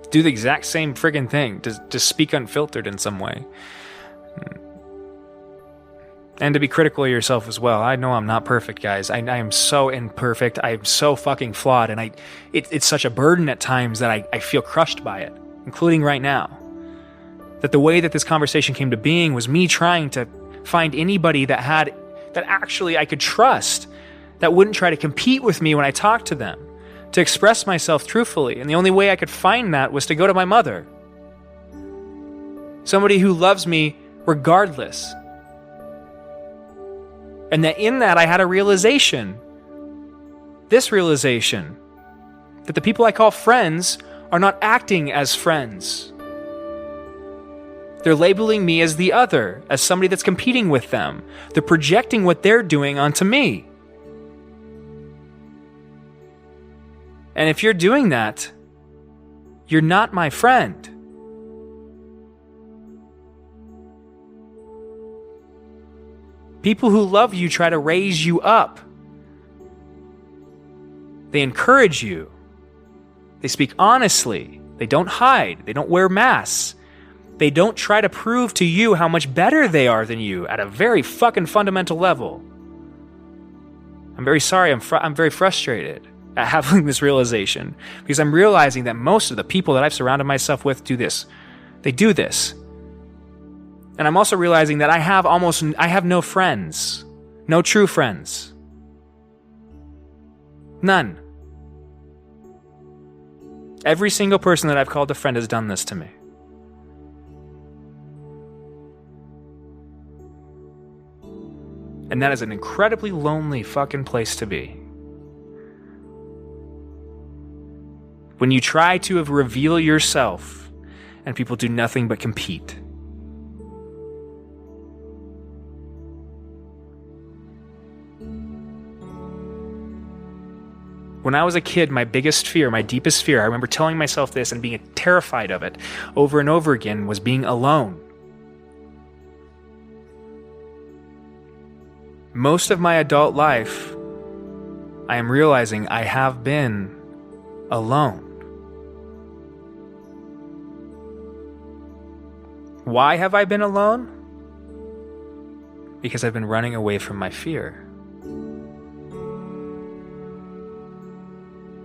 do the exact same friggin' thing, to speak unfiltered in some way. And to be critical of yourself as well. I know I'm not perfect, guys. I am so imperfect. I am so fucking flawed. And it's such a burden at times that I feel crushed by it, including right now. That the way that this conversation came to being was me trying to find anybody that actually I could trust, that wouldn't try to compete with me when I talked to them, to express myself truthfully. And the only way I could find that was to go to my mother. Somebody who loves me regardless. And that in that I had a realization. This realization. That the people I call friends are not acting as friends. They're labeling me as the other, as somebody that's competing with them. They're projecting what they're doing onto me. And if you're doing that, you're not my friend. People who love you try to raise you up. They encourage you. They speak honestly. They don't hide. They don't wear masks. They don't try to prove to you how much better they are than you at a very fucking fundamental level. I'm very sorry. I'm very frustrated at having this realization, because I'm realizing that most of the people that I've surrounded myself with do this. They do this. And I'm also realizing that I have no friends. No true friends. None. Every single person that I've called a friend has done this to me. And that is an incredibly lonely fucking place to be. When you try to reveal yourself and people do nothing but compete. When I was a kid, my biggest fear, my deepest fear, I remember telling myself this and being terrified of it over and over again, was being alone. Most of my adult life, I am realizing I have been alone. Why have I been alone? Because I've been running away from my fear.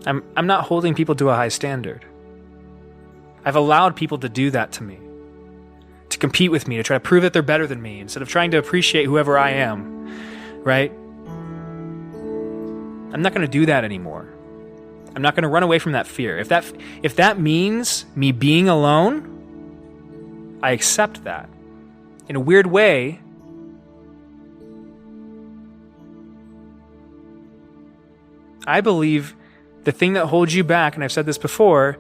I'm not holding people to a high standard. I've allowed people to do that to me, to compete with me, to try to prove that they're better than me, instead of trying to appreciate whoever I am, right? I'm not going to do that anymore. I'm not going to run away from that fear. If that means me being alone, I accept that. In a weird way, I believe the thing that holds you back, and I've said this before,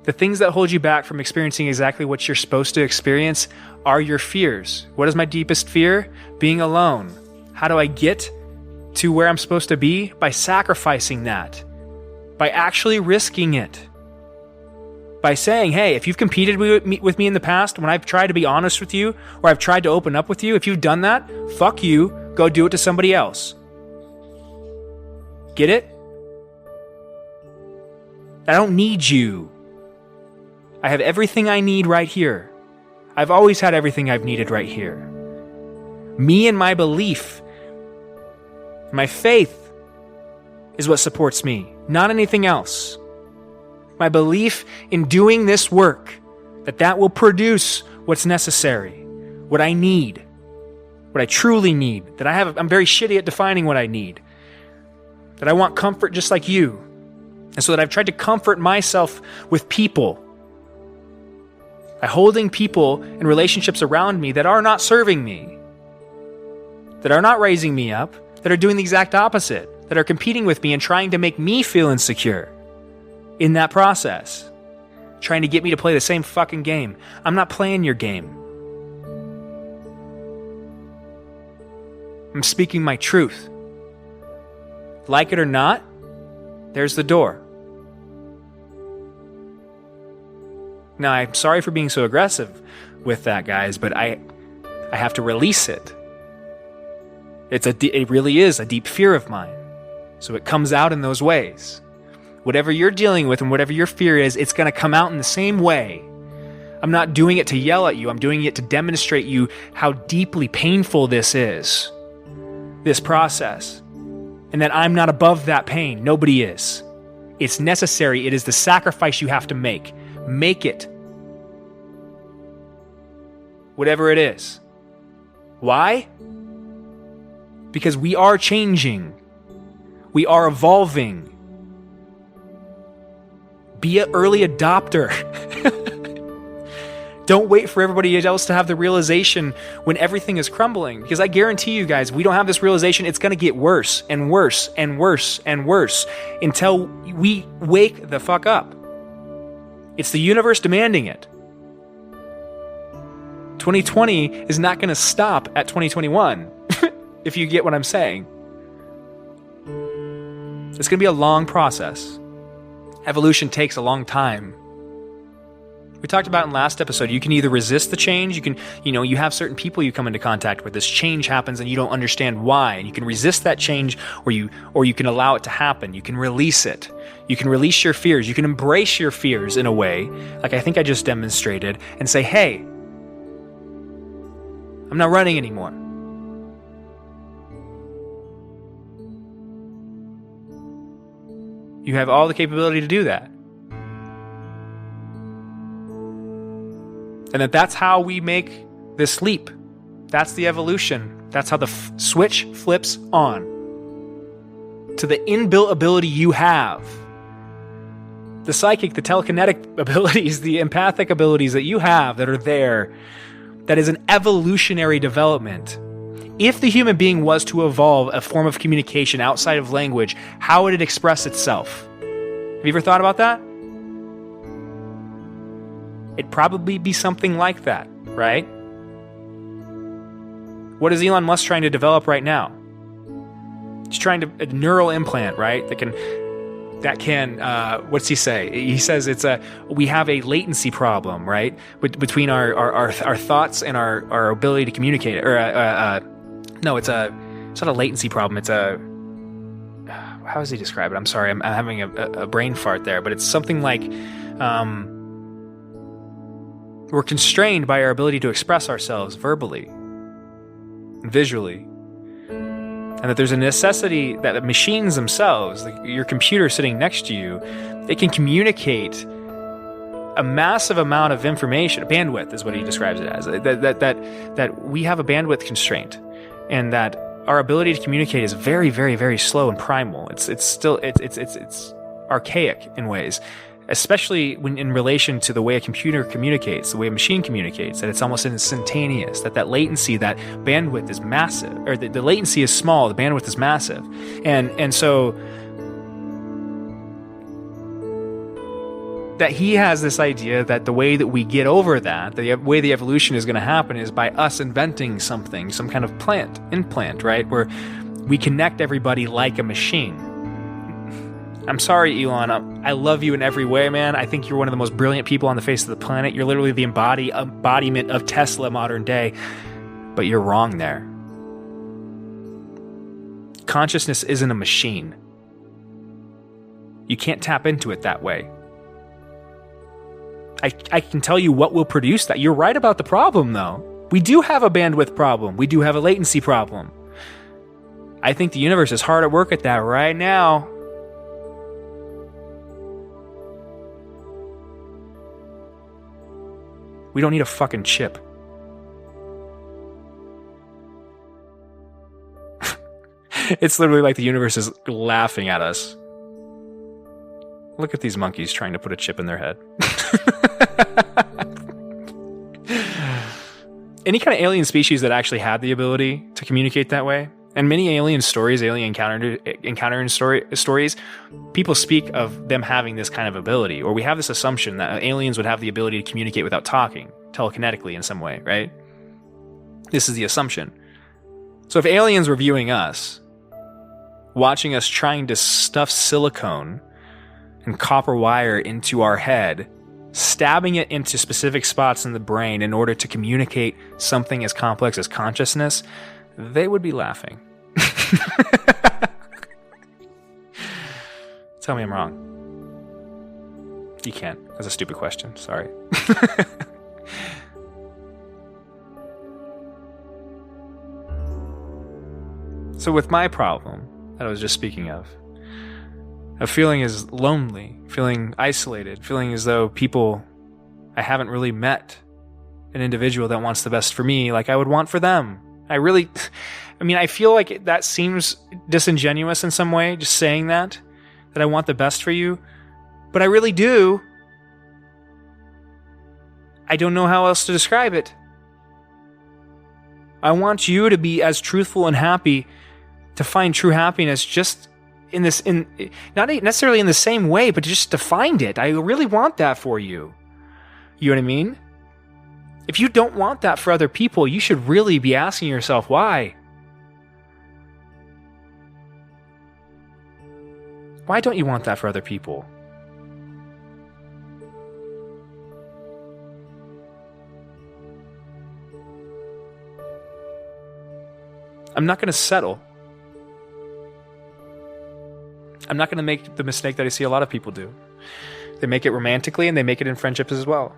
the things that hold you back from experiencing exactly what you're supposed to experience are your fears. What is my deepest fear? Being alone. How do I get to where I'm supposed to be? By sacrificing that. By actually risking it. By saying, hey, if you've competed with me in the past, when I've tried to be honest with you, or I've tried to open up with you, if you've done that, fuck you, go do it to somebody else. Get it? I don't need you. I have everything I need right here. I've always had everything I've needed right here. Me and my belief, my faith, is what supports me, not anything else. My belief in doing this work, that will produce what's necessary, what I need, what I truly need, I'm very shitty at defining what I need, that I want comfort just like you. And so that I've tried to comfort myself with people by holding people and relationships around me that are not serving me, that are not raising me up, that are doing the exact opposite, that are competing with me and trying to make me feel insecure in that process, trying to get me to play the same fucking game. I'm not playing your game. I'm speaking my truth. Like it or not, there's the door. Now, I'm sorry for being so aggressive with that, guys, but I have to release it. It really is a deep fear of mine. So it comes out in those ways. Whatever you're dealing with and whatever your fear is, it's going to come out in the same way. I'm not doing it to yell at you. I'm doing it to demonstrate you how deeply painful this is, this process. And that I'm not above that pain. Nobody is. It's necessary. It is the sacrifice you have to make. Make it. Whatever it is. Why? Because we are changing. We are evolving. Be an early adopter. Don't wait for everybody else to have the realization when everything is crumbling. Because I guarantee you guys, we don't have this realization, it's going to get worse and worse and worse and worse until we wake the fuck up. It's the universe demanding it. 2020 is not going to stop at 2021, if you get what I'm saying. It's going to be a long process. Evolution takes a long time. We talked about in last episode, you can either resist the change, you have certain people you come into contact with, this change happens and you don't understand why, and you can resist that change, or you can allow it to happen. You can release it. You can release your fears. You can embrace your fears in a way, like I think I just demonstrated, and say, hey, I'm not running anymore. You have all the capability to do that. And that's how we make this leap. That's the evolution. That's how the switch flips on to the inbuilt ability you have. The psychic, the telekinetic abilities, the empathic abilities that you have that are there. That is an evolutionary development. If the human being was to evolve a form of communication outside of language, how would it express itself? Have you ever thought about that? It'd probably be something like that, right? What is Elon Musk trying to develop right now? He's trying to a neural implant, right? That can what's he say? He says we have a latency problem, right? Between our thoughts and our ability to communicate. No, it's not a latency problem. It's a, how does he describe it? I'm sorry, I'm having a brain fart there, but it's something like, we're constrained by our ability to express ourselves verbally, visually, and that there's a necessity that the machines themselves, like your computer sitting next to you, they can communicate a massive amount of information. Bandwidth is what he describes it as. That we have a bandwidth constraint, and that our ability to communicate is very, very, very slow and primal. It's still archaic in ways. Especially when in relation to the way a computer communicates, the way a machine communicates, that it's almost instantaneous, that latency, that bandwidth is massive, or the latency is small, the bandwidth is massive. And so that he has this idea that the way that we get over that, the way the evolution is going to happen is by us inventing something, some kind of implant, right? Where we connect everybody like a machine. I'm sorry, Elon. I love you in every way, man. I think you're one of the most brilliant people on the face of the planet. You're literally the embodiment of Tesla modern day. But you're wrong there. Consciousness isn't a machine. You can't tap into it that way. I can tell you what will produce that. You're right about the problem, though. We do have a bandwidth problem. We do have a latency problem. I think the universe is hard at work at that right now. We don't need a fucking chip. It's literally like the universe is laughing at us. Look at these monkeys trying to put a chip in their head. Any kind of alien species that actually had the ability to communicate that way, and many alien stories, alien encounter stories, people speak of them having this kind of ability, or we have this assumption that aliens would have the ability to communicate without talking, telekinetically in some way, right? This is the assumption. So if aliens were viewing us, watching us trying to stuff silicone and copper wire into our head, stabbing it into specific spots in the brain in order to communicate something as complex as consciousness, they would be laughing. Tell me I'm wrong. You can't. That's a stupid question. Sorry. So with my problem that I was just speaking of feeling as lonely, feeling isolated, feeling as though I haven't really met an individual that wants the best for me like I would want for them. I feel like that seems disingenuous in some way, just saying that I want the best for you. But I really do. I don't know how else to describe it. I want you to be as truthful and happy, to find true happiness just not necessarily in the same way, but just to find it. I really want that for you. You know what I mean? If you don't want that for other people, you should really be asking yourself why. Why don't you want that for other people? I'm not going to settle. I'm not going to make the mistake that I see a lot of people do. They make it romantically and they make it in friendships as well.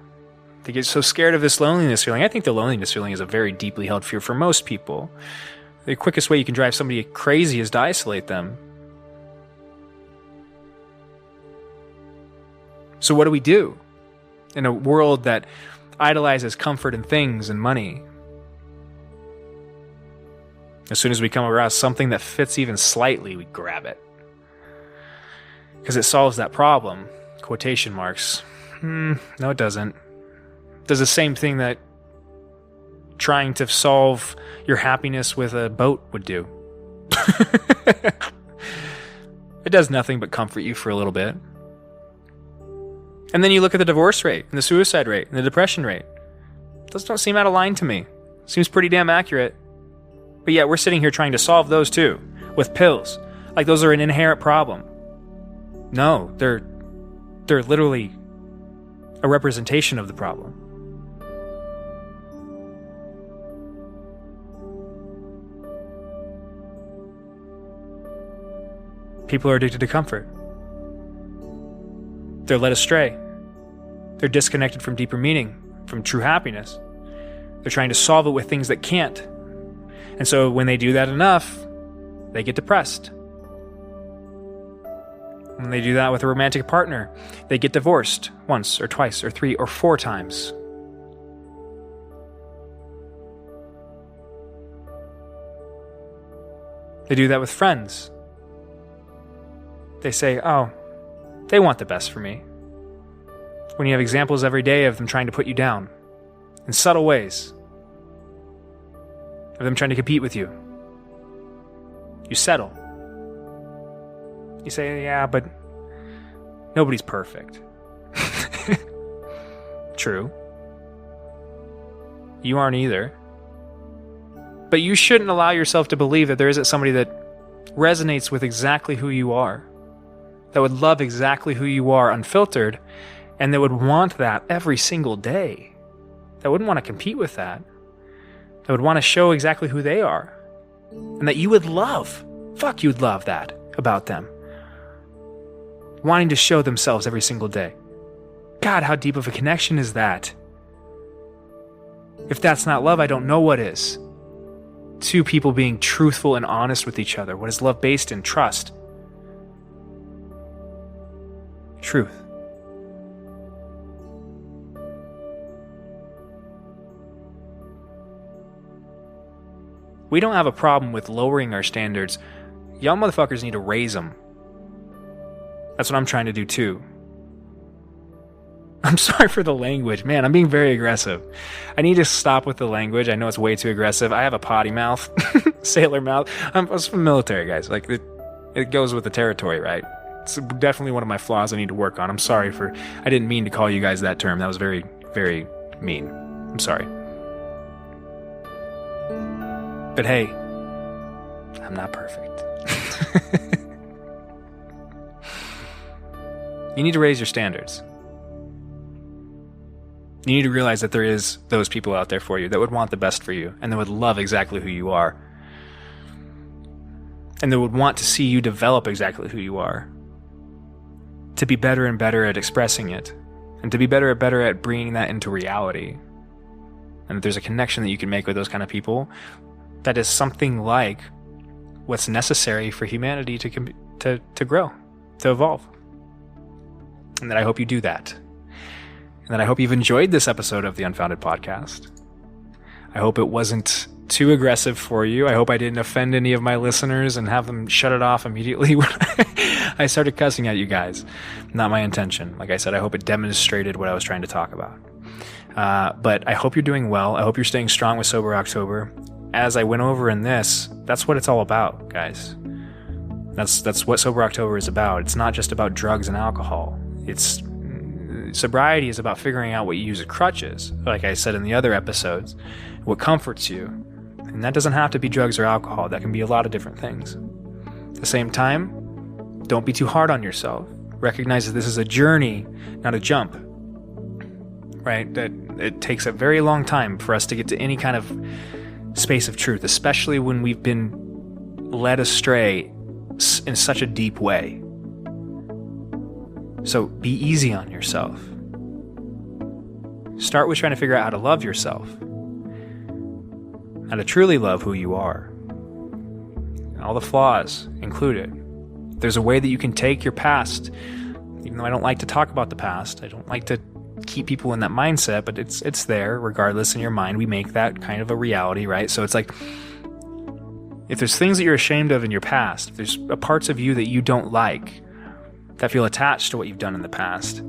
They get so scared of this loneliness feeling. I think the loneliness feeling is a very deeply held fear for most people. The quickest way you can drive somebody crazy is to isolate them. So what do we do in a world that idolizes comfort and things and money? As soon as we come across something that fits even slightly, we grab it. Because it solves that problem. Quotation marks. No, it doesn't. It does the same thing that trying to solve your happiness with a boat would do. It does nothing but comfort you for a little bit. And then you look at the divorce rate, and the suicide rate, and the depression rate. Those don't seem out of line to me. Seems pretty damn accurate. But yet we're sitting here trying to solve those too, with pills. Like those are an inherent problem. No, they're literally a representation of the problem. People are addicted to comfort. They're led astray. They're disconnected from deeper meaning, from true happiness. They're trying to solve it with things that can't. And so when they do that enough, they get depressed. When they do that with a romantic partner, they get divorced once or twice or 3 or 4 times. They do that with friends. They say, oh, they want the best for me. When you have examples every day of them trying to put you down in subtle ways, of them trying to compete with you, you settle. You say, yeah, but nobody's perfect. True. You aren't either. But you shouldn't allow yourself to believe that there isn't somebody that resonates with exactly who you are, that would love exactly who you are unfiltered, and that would want that every single day, that wouldn't want to compete with that, that would want to show exactly who they are, and that you would love. Fuck, you'd love that about them. Wanting to show themselves every single day. God, how deep of a connection is that? If that's not love, I don't know what is. 2 people being truthful and honest with each other. What is love based in? Trust. Truth. We don't have a problem with lowering our standards. Y'all motherfuckers need to raise them. That's what I'm trying to do too. I'm sorry for the language. Man, I'm being very aggressive. I need to stop with the language. I know it's way too aggressive. I have a potty mouth. Sailor mouth. I was from the military, guys. Like, it goes with the territory, right? It's definitely one of my flaws I need to work on. I'm sorry for... I didn't mean to call you guys that term. That was very, very mean. I'm sorry. But hey, I'm not perfect. You need to raise your standards. You need to realize that there is those people out there for you that would want the best for you and that would love exactly who you are. And that would want to see you develop exactly who you are. To be better and better at expressing it. And to be better and better at bringing that into reality. And that there's a connection that you can make with those kind of people that is something like what's necessary for humanity to grow, to evolve. And that I hope you do that. And that I hope you've enjoyed this episode of the Unfounded Podcast. I hope it wasn't too aggressive for you. I hope I didn't offend any of my listeners and have them shut it off immediately when I started cussing at you guys. Not my intention. Like I said, I hope it demonstrated what I was trying to talk about. But I hope you're doing well. I hope you're staying strong with Sober October. As I went over in this, that's what it's all about, guys. That's what Sober October is about. It's not just about drugs and alcohol. Sobriety is about figuring out what you use as crutches, like I said in the other episodes, what comforts you. And that doesn't have to be drugs or alcohol. That can be a lot of different things. At the same time, don't be too hard on yourself. Recognize that this is a journey, not a jump. Right? That it takes a very long time for us to get to any kind of space of truth, especially when we've been led astray in such a deep way. So be easy on yourself. Start with trying to figure out how to love yourself, how to truly love who you are, all the flaws included. There's a way that you can take your past, even though I don't like to talk about the past. I don't like to keep people in that mindset, but it's there regardless. In your mind, we make that kind of a reality, right? So it's like, if there's things that you're ashamed of in your past, if there's parts of you that you don't like, that feel attached to what you've done in the past,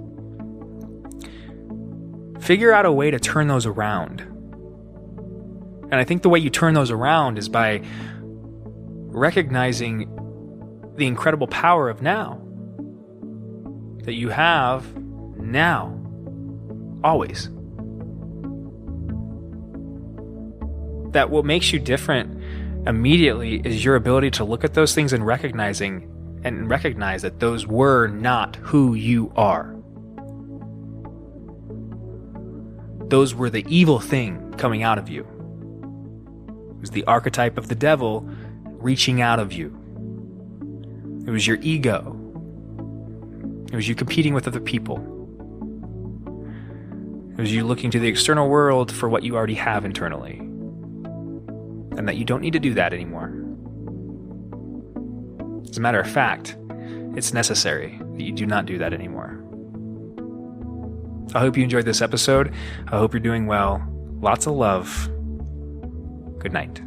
figure out a way to turn those around. And I think the way you turn those around is by recognizing the incredible power of now, that you have now, always. That what makes you different immediately is your ability to look at those things and recognize that those were not who you are. Those were the evil thing coming out of you. It was the archetype of the devil reaching out of you. It was your ego. It was you competing with other people. It was you looking to the external world for what you already have internally. And that you don't need to do that anymore. As a matter of fact, it's necessary that you do not do that anymore. I hope you enjoyed this episode. I hope you're doing well. Lots of love. Good night.